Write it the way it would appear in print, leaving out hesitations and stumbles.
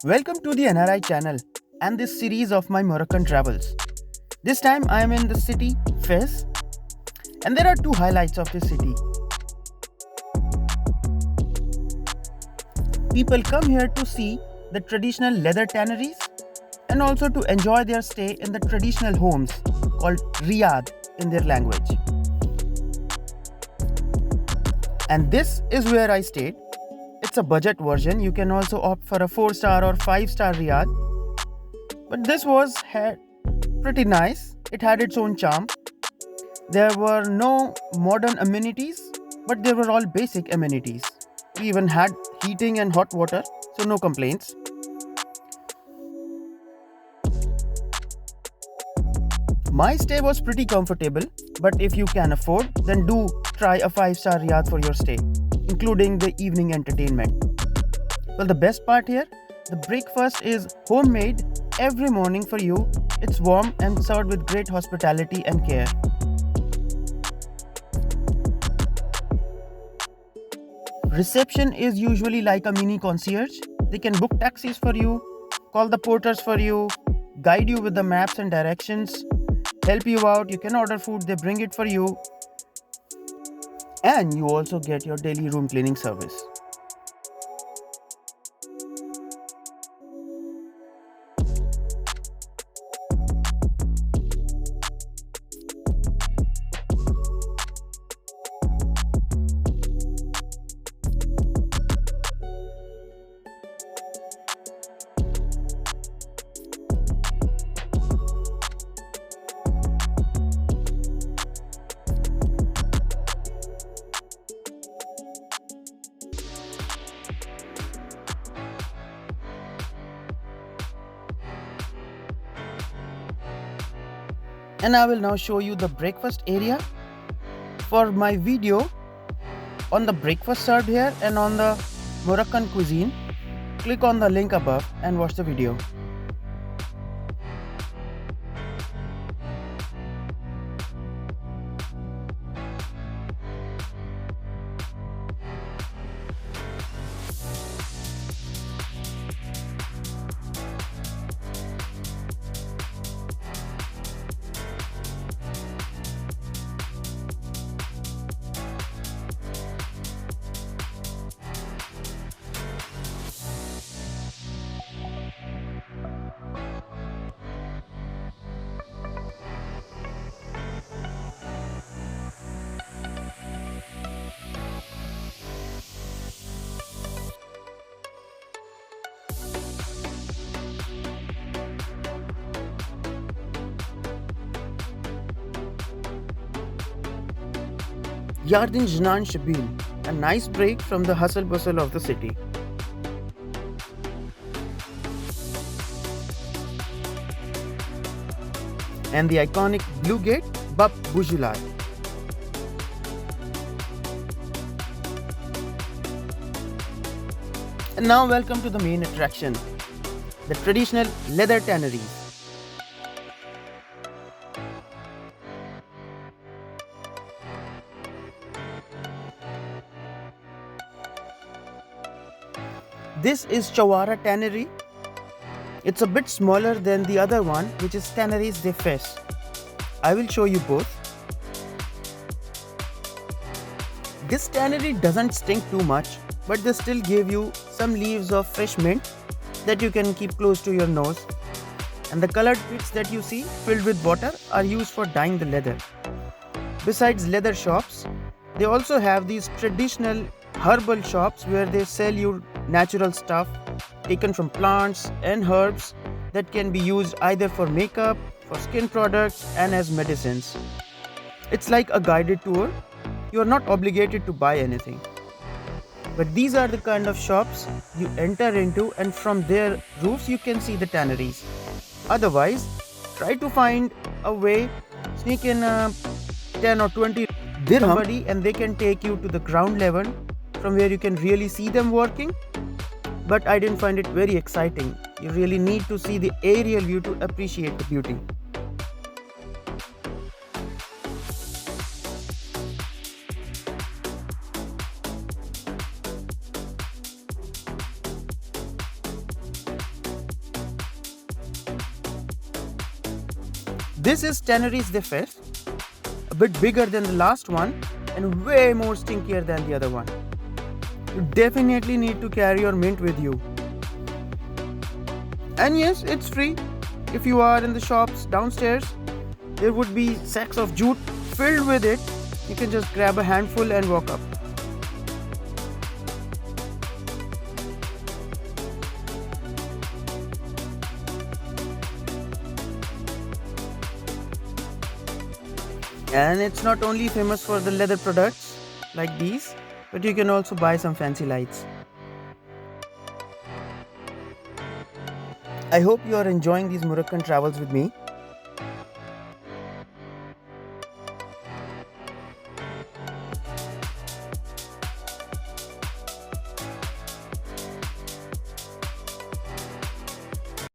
Welcome to the NRI channel and this series of my Moroccan travels. This time I am in the city FES, and there are two highlights of this city. People come here to see the traditional leather tanneries and also to enjoy their stay in the traditional homes called Riad in their language. And this is where I stayed. It's a budget version. You can also opt for a 4-star or 5-star Riad. But this was pretty nice. It had its own charm. There were no modern amenities, but they were all basic amenities. We even had heating and hot water, so no complaints. My stay was pretty comfortable, but if you can afford, then do try a 5-star Riad for your stay, including the evening entertainment. Well, the best part here, the breakfast is homemade every morning for you. It's warm and served with great hospitality and care. Reception is usually like a mini concierge. They can book taxis for you, call the porters for you, guide you with the maps and directions, help you out. You can order food, they bring it for you. And you also get your daily room cleaning service. And I will now show you the breakfast area. For my video on the breakfast served here and on the Moroccan cuisine, click on the link above and watch the video. Yardin Jnan Shabil, a nice break from the hustle bustle of the city. And the iconic Blue Gate, Bab Bujulad. And now welcome to the main attraction, the traditional leather tanneries. This is CHOUARA Tannery. It's a bit smaller than the other one, which is Tanneries de FES. I will show you both. This tannery doesn't stink too much, but they still give you some leaves of fresh mint that you can keep close to your nose. And the colored pits that you see filled with water are used for dyeing the leather. Besides leather shops, they also have these traditional herbal shops where they sell you natural stuff taken from plants and herbs that can be used either for makeup, for skin products, and as medicines. It's like a guided tour. You are not obligated to buy anything. But these are the kind of shops you enter into, and from their roofs you can see the tanneries. Otherwise, try to find a way, sneak in 10 or 20 dirham somebody, and they can take you to the ground level from where you can really see them working. But I didn't find it very exciting. You really need to see the aerial view to appreciate the beauty. This is Tanneries the FES, a bit bigger than the last one and way more stinkier than the other one. You definitely need to carry your mint with you. And yes, it's free. If you are in the shops downstairs, there would be sacks of jute filled with it. You can just grab a handful and walk up. And it's not only famous for the leather products like these, but you can also buy some fancy lights. I hope you are enjoying these Moroccan travels with me.